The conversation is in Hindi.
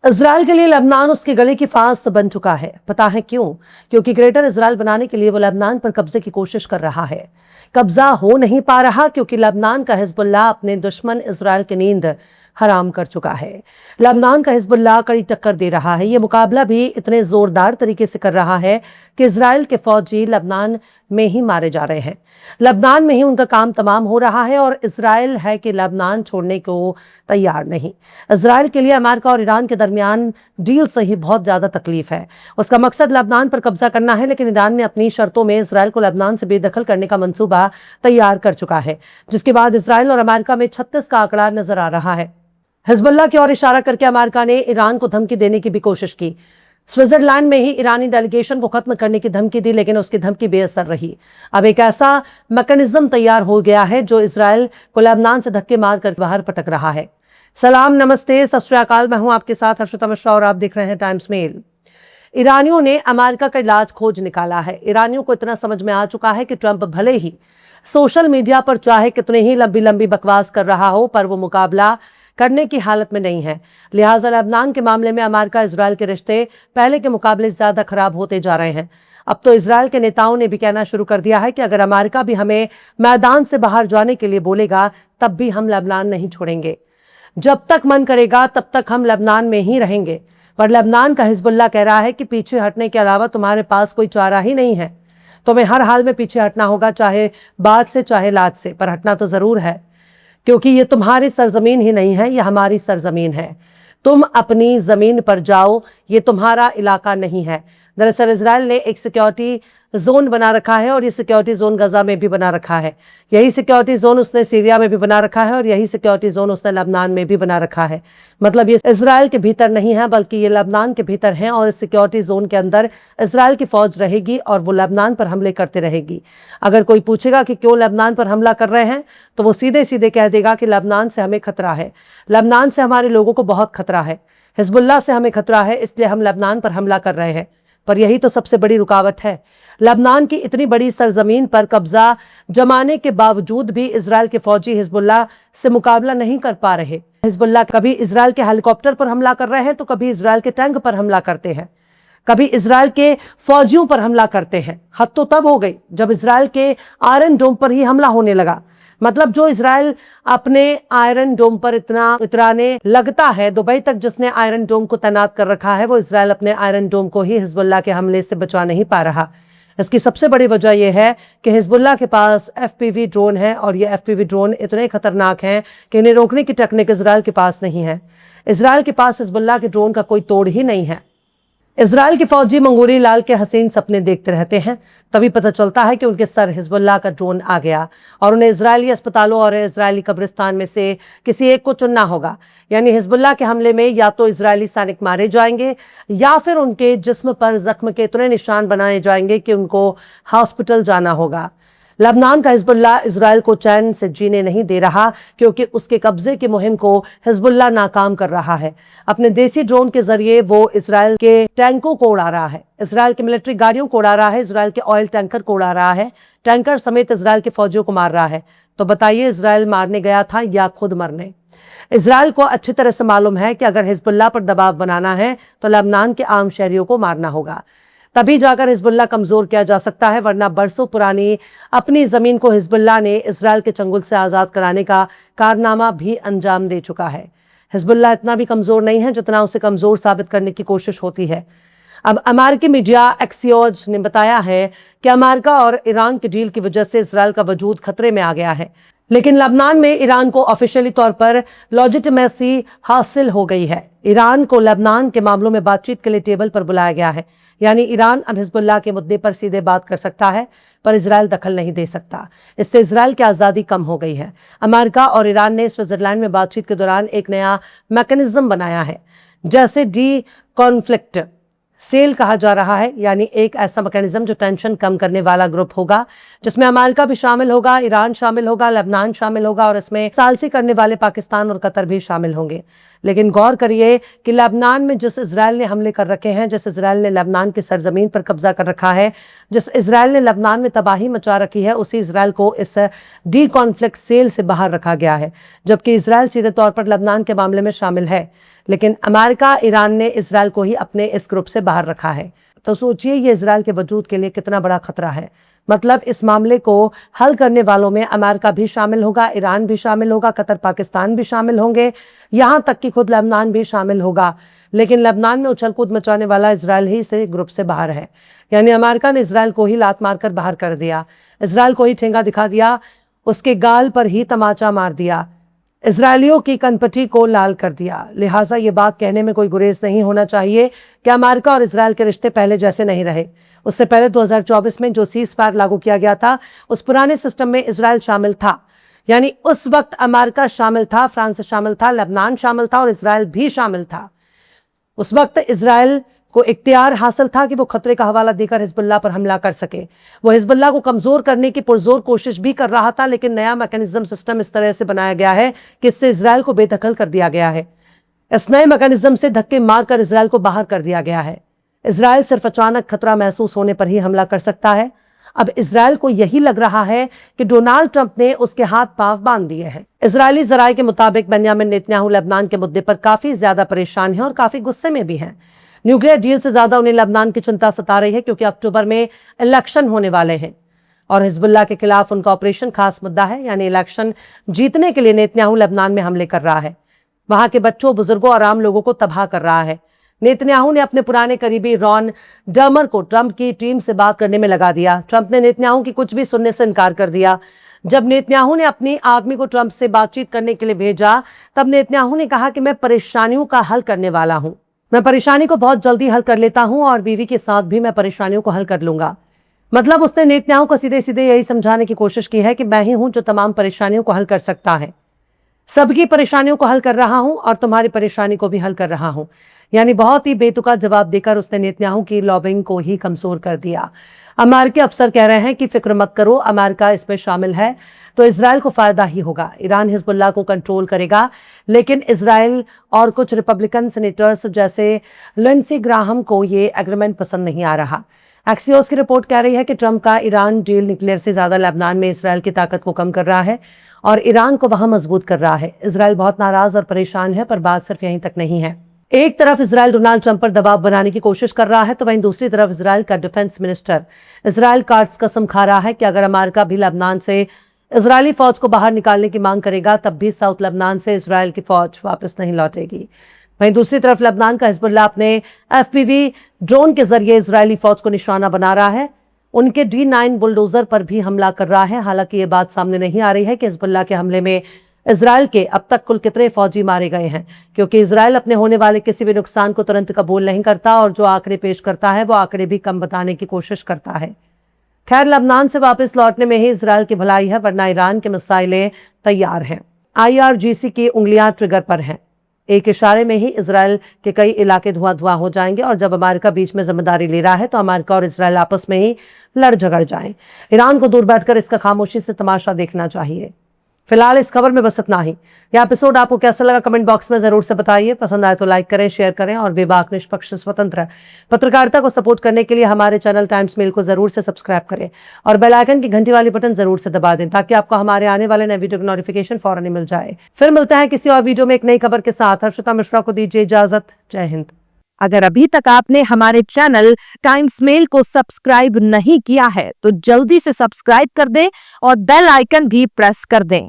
इजराइल के लिए लेबनान उसके गले की फांस बन चुका है। पता है क्यों? क्योंकि ग्रेटर इजराइल बनाने के लिए वो लेबनान पर कब्जे की कोशिश कर रहा है। कब्जा हो नहीं पा रहा क्योंकि लेबनान का हिजबुल्लाह अपने दुश्मन इजराइल की नींद हराम कर चुका है। लेबनान का हिजबुल्लाह कड़ी टक्कर दे रहा है। ये मुकाबला भी इतने जोरदार तरीके से कर रहा है कि इजराइल के फौजी लेबनान में ही मारे जा रहे हैं। लेबनान में ही उनका काम तमाम हो रहा है और इजराइल है कि लेबनान छोड़ने को तैयार नहीं। इजराइल के लिए अमेरिका और ईरान के दरमियान डील से ही बहुत ज्यादा तकलीफ है। उसका मकसद लेबनान पर कब्जा करना है, लेकिन ईरान ने अपनी शर्तों में इजराइल को लेबनान से बेदखल करने का मंसूबा तैयार कर चुका है, जिसके बाद इजराइल और अमेरिका में 36 का आंकड़ा नजर आ रहा है। हिजबुल्लाह की ओर इशारा करके अमेरिका ने ईरान को धमकी देने की भी कोशिश की। स्विट्जरलैंड में ही ईरानी डेलीगेशन को खत्म करने की धमकी दी, लेकिन उसकी धमकी बेअसर रही। अब एक ऐसा मैकेनिज्म तैयार हो गया है जो इजराइल को लेबनान से धक्के मारकर बाहर पटक रहा है। सलाम, नमस्ते, सत श्री अकाल। मैं हूं आपके साथ हर्षिता मिश्रा और आप देख रहे हैं टाइम्स मेल। ईरानियों ने अमेरिका का इलाज खोज निकाला है। ईरानियों को इतना समझ में आ चुका है कि ट्रंप भले ही सोशल मीडिया पर चाहे कितने ही लंबी लंबी बकवास कर रहा हो, पर वो मुकाबला करने की हालत में नहीं है। लिहाजा लेबनान के मामले में अमेरिका इजराइल के रिश्ते पहले के मुकाबले ज्यादा खराब होते जा रहे हैं। अब तो इजराइल के नेताओं ने भी कहना शुरू कर दिया है कि अगर अमेरिका भी हमें मैदान से बाहर जाने के लिए बोलेगा तब भी हम लेबनान नहीं छोड़ेंगे। जब तक मन करेगा तब तक हम लेबनान में ही रहेंगे। पर लेबनान का हिजबुल्लाह कह रहा है कि पीछे हटने के अलावा तुम्हारे पास कोई चारा ही नहीं है। तुम्हें हर हाल में पीछे हटना होगा, चाहे बात से चाहे लात से, पर हटना तो जरूर है, क्योंकि ये तुम्हारी सरजमीन ही नहीं है, ये हमारी सरजमीन है। तुम अपनी जमीन पर जाओ, ये तुम्हारा इलाका नहीं है। दरअसल इजराइल ने एक सिक्योरिटी जोन बना रखा है और ये सिक्योरिटी जोन गजा में भी बना रखा है। यही सिक्योरिटी जोन उसने सीरिया में भी बना रखा है और यही सिक्योरिटी जोन उसने लेबनान में भी बना रखा है। मतलब ये इजराइल के भीतर नहीं है, बल्कि ये लेबनान के भीतर है और इस सिक्योरिटी जोन के अंदर इजराइल की फौज रहेगी और वो लेबनान पर हमले करते रहेगी। अगर कोई पूछेगा कि क्यों लेबनान पर हमला कर रहे हैं, तो वो सीधे सीधे कह देगा कि लेबनान से हमें खतरा है, लेबनान से हमारे लोगों को बहुत खतरा है, हिजबुल्लाह से हमें खतरा है, इसलिए हम लेबनान पर हमला कर रहे हैं। पर यही तो सबसे बड़ी रुकावट है। लेबनान की इतनी बड़ी सरजमीन पर कब्जा जमाने के बावजूद भी इजराइल के फौजी हिजबुल्लाह से मुकाबला नहीं कर पा रहे। हिजबुल्लाह कभी इजराइल के हेलीकॉप्टर पर हमला कर रहे हैं, तो कभी इजराइल के टैंक पर हमला करते हैं, कभी इजराइल के फौजियों पर हमला करते हैं। हद तो तब हो गई जब इजराइल के आयरन डोम पर ही हमला होने लगा। मतलब जो इजराइल अपने आयरन डोम पर इतना उतराने लगता है, दुबई तक जिसने आयरन डोम को तैनात कर रखा है, वो इजराइल अपने आयरन डोम को ही हिजबुल्लाह के हमले से बचा नहीं पा रहा। इसकी सबसे बड़ी वजह यह है कि हिजबुल्लाह के पास एफपीवी ड्रोन है और ये एफपीवी ड्रोन इतने खतरनाक हैं कि इन्हें रोकने की टेक्निक इजराइल के पास नहीं है। इजराइल के पास हिजबुल्लाह के ड्रोन का कोई तोड़ ही नहीं है। इजराइल के फौजी मंगोरी लाल के हसीन सपने देखते रहते हैं, तभी पता चलता है कि उनके सर हिजबुल्लाह का ड्रोन आ गया और उन्हें इजरायली अस्पतालों और इजरायली कब्रिस्तान में से किसी एक को चुनना होगा। यानी हिजबुल्लाह के हमले में या तो इजरायली सैनिक मारे जाएंगे या फिर उनके जिस्म पर जख्म के इतने निशान बनाए जाएंगे कि उनको हॉस्पिटल जाना होगा। लेबनान का हिजबुल्लाह इजराइल को चैन से जीने नहीं दे रहा, क्योंकि उसके कब्जे की मुहिम को हिजबुल्लाह नाकाम कर रहा है। अपने देसी ड्रोन के जरिए वो इजराइल के टैंकों को उड़ा रहा है, इजराइल की मिलिट्री गाड़ियों को उड़ा रहा है, इजराइल के ऑयल टैंकर को उड़ा रहा है, टैंकर समेत इजराइल के फौजियों को मार रहा है। तो बताइए, इजराइल मारने गया था या खुद मरने? इजराइल को अच्छी तरह से मालूम है कि अगर हिजबुल्लाह पर दबाव बनाना है तो लेबनान के आम शहरियों को मारना होगा, तभी जाकर हिजबुल्लाह कमजोर किया जा सकता है। वरना बरसों पुरानी अपनी जमीन को हिजबुल्लाह ने इजराइल के चंगुल से आजाद कराने का कारनामा भी अंजाम दे चुका है। हिजबुल्लाह इतना भी कमजोर नहीं है जितना उसे कमजोर साबित करने की कोशिश होती है। अब अमेरिकी मीडिया एक्सियोज ने बताया है कि अमेरिका और ईरान की डील की वजह से इजराइल का वजूद खतरे में आ गया है, लेकिन लेबनान में ईरान को ऑफिशियली तौर पर लॉजिटिमेसी हासिल हो गई है। ईरान को लेबनान के मामलों में बातचीत के लिए टेबल पर बुलाया गया है। यानी ईरान अब हिजबुल्लाह के मुद्दे पर सीधे बात कर सकता है, पर इजराइल दखल नहीं दे सकता। इससे इजराइल की आज़ादी कम हो गई है। अमेरिका और ईरान ने स्विट्जरलैंड में बातचीत के दौरान एक नया मैकेनिज्म बनाया है, जैसे डी कॉन्फ्लिक्ट सेल कहा जा रहा है। यानी एक ऐसा मैकेनिज्म जो टेंशन कम करने वाला ग्रुप होगा, जिसमें अमेरिका भी शामिल होगा, ईरान शामिल होगा, लेबनान शामिल होगा और इसमें सालसी करने वाले पाकिस्तान और कतर भी शामिल होंगे। लेकिन गौर करिए कि लेबनान में जिस इजराइल ने हमले कर रखे हैं, जिस इजराइल ने लेबनान की सरजमीन पर कब्जा कर रखा है, जिस इजराइल ने लेबनान में तबाही मचा रखी है, उसी इजराइल को इस डी कॉन्फ्लिक्ट सेल से बाहर रखा गया है, जबकि इजराइल सीधे तौर पर लेबनान के मामले में शामिल है। लेकिन अमेरिका, ईरान ने इजराइल को ही अपने इस ग्रुप से बाहर रखा है। तो सोचिए ये इजराइल के वजूद के लिए कितना बड़ा खतरा है। मतलब इस मामले को हल करने वालों में अमेरिका भी शामिल होगा, ईरान भी शामिल होगा, कतर पाकिस्तान भी शामिल होंगे, यहां तक कि खुद लेबनान भी शामिल होगा। लेकिन लेबनान में उछल कूद मचाने वाला इजराइल ही से ग्रुप से बाहर है। यानी अमेरिका ने इजराइल को ही लात मारकर बाहर कर दिया, इजराइल को ही ठेंगा दिखा दिया, उसके गाल पर ही तमाचा मार दिया, इजरायलियों की कनपटी को लाल कर दिया। लिहाजा ये बात कहने में कोई गुरेज नहीं होना चाहिए कि अमेरिका और इजराइल के रिश्ते पहले जैसे नहीं रहे। उससे पहले 2024 में जो सीज फायर लागू किया गया था, उस पुराने सिस्टम में इजराइल शामिल था। यानी उस वक्त अमेरिका शामिल था, फ्रांस शामिल था, लेबनान शामिल था और इजराइल भी शामिल था। उस वक्त इजराइल को इख्तियार हासिल था कि वो खतरे का हवाला देकर हिजबुल्लाह पर हमला कर सके। वो हिजबुल्लाह को कमजोर करने की पुरजोर कोशिश भी कर रहा था, लेकिन नया मैकेनिज्म सिस्टम इस तरह से बनाया गया है कि इससे इजराइल को बेदखल कर दिया गया है। इस नए मैकेनिज्म से धक्के मारकर इजराइल को बाहर कर दिया गया है। इजराइल सिर्फ अचानक खतरा महसूस होने पर ही हमला कर सकता है। अब इजराइल को यही लग रहा है कि डोनाल्ड ट्रंप ने उसके हाथ पांव बांध दिए हैं। इजरायली जराये के मुताबिक बेंयामिन नेतन्याहू लेबनान के मुद्दे पर काफी ज्यादा परेशान हैं और काफी गुस्से में भी हैं। न्यूक्लियर डील से ज्यादा उन्हें लेबनान की चिंता सता रही है, क्योंकि अक्टूबर में इलेक्शन होने वाले हैं और हिजबुल्लाह के खिलाफ उनका ऑपरेशन खास मुद्दा है। यानी इलेक्शन जीतने के लिए नेतन्याहू लेबनान में हमले कर रहा है, वहां के बच्चों, बुजुर्गों और आम लोगों को तबाह कर रहा है। नेतन्याहू ने अपने पुराने करीबी रॉन डर्मर को ट्रंप की टीम से बात करने में लगा दिया। ट्रंप ने नेतन्याहू की कुछ भी सुनने से इनकार कर दिया। जब नेतन्याहू ने अपनी आदमी को ट्रंप से बातचीत करने के लिए भेजा, तब नेतन्याहू ने कहा कि मैं परेशानियों का हल करने वाला हूं, मैं परेशानी को बहुत जल्दी हल कर लेता हूं और बीवी के साथ भी मैं परेशानियों को हल कर लूंगा। मतलब उसने नेतन्याहू को सीधे सीधे यही समझाने की कोशिश की है कि मैं ही हूं जो तमाम परेशानियों को हल कर सकता है, सबकी परेशानियों को हल कर रहा हूं और तुम्हारी परेशानी को भी हल कर रहा हूं। यानी बहुत ही बेतुका जवाब देकर उसने नेतन्याहू की लॉबिंग को ही कमजोर कर दिया। अमेरिकी अफसर कह रहे हैं कि फिक्र मत करो, अमेरिका इसमें शामिल है तो इजराइल को फायदा ही होगा। ईरान हिजबुल्लाह को कंट्रोल करेगा, लेकिन इजराइल और कुछ रिपब्लिकन सेनेटर्स जैसे लिंडसे ग्राहम को ये एग्रीमेंट पसंद नहीं आ रहा। एक्सियोस की रिपोर्ट कह रही है कि ट्रंप का ईरान डील न्यूक्लियर से ज्यादा लेबनान में इजराइल की ताकत को कम कर रहा है और ईरान को वहां मजबूत कर रहा है। इजराइल बहुत नाराज और परेशान है, पर बात सिर्फ यहीं तक नहीं है। एक तरफ इजराइल डोनाल्ड ट्रंप पर दबाव बनाने की कोशिश कर रहा है, तो वहीं दूसरी तरफ इजराइल का डिफेंस मिनिस्टर इजराइल काट्ज कसम खा रहा है कि अगर अमेरिका भी लेबनान से इजरायली फौज को बाहर निकालने की मांग करेगा, तब भी साउथ लेबनान से इजराइल की फौज वापस नहीं लौटेगी। वहीं दूसरी तरफ लेबनान का हिजबुल्लाह अपने एफपीवी ड्रोन के जरिए इजरायली फौज को निशाना बना रहा है, उनके D9 बुलडोजर पर भी हमला कर रहा है। हालांकि ये बात सामने नहीं आ रही है कि हिजबुल्लाह के हमले में इजराइल के अब तक कुल कितने फौजी मारे गए हैं, क्योंकि इजराइल अपने होने वाले किसी भी नुकसान को तुरंत कबूल नहीं करता और जो आंकड़े पेश करता है वो आंकड़े भी कम बताने की कोशिश करता है। खैर, लेबनान से वापस लौटने में ही इजराइल की भलाई है, वरना ईरान के मिसाइलें तैयार हैं। IRGC की उंगलियां ट्रिगर पर हैं। एक इशारे में ही इजराइल के कई इलाके धुआं धुआं हो जाएंगे और जब अमेरिका बीच में जिम्मेदारी ले रहा है तो अमेरिका और इजराइल आपस में ही लड़ झगड़ जाएं। ईरान को दूर बैठकर इसका खामोशी से तमाशा देखना चाहिए। फिलहाल इस खबर में बस इतना ही। यह एपिसोड आपको कैसा लगा कमेंट बॉक्स में जरूर से बताइए। पसंद आए तो लाइक करें, शेयर करें और बेबाक, निष्पक्ष, स्वतंत्र पत्रकारिता को सपोर्ट करने के लिए हमारे चैनल टाइम्स मेल को जरूर से सब्सक्राइब करें और बेल आइकन की घंटी वाली बटन जरूर से दबा दें, ताकि आपको हमारे आने वाले नए वीडियो की नोटिफिकेशन फौरन ही मिल जाए। फिर मिलते हैं किसी और वीडियो में एक नई खबर के साथ। हर्षिता मिश्रा को दीजिए इजाजत। जय हिंद। अगर अभी तक आपने हमारे चैनल टाइम्स मेल को सब्सक्राइब नहीं किया है तो जल्दी से सब्सक्राइब कर दें और बेल आइकन भी प्रेस कर दें।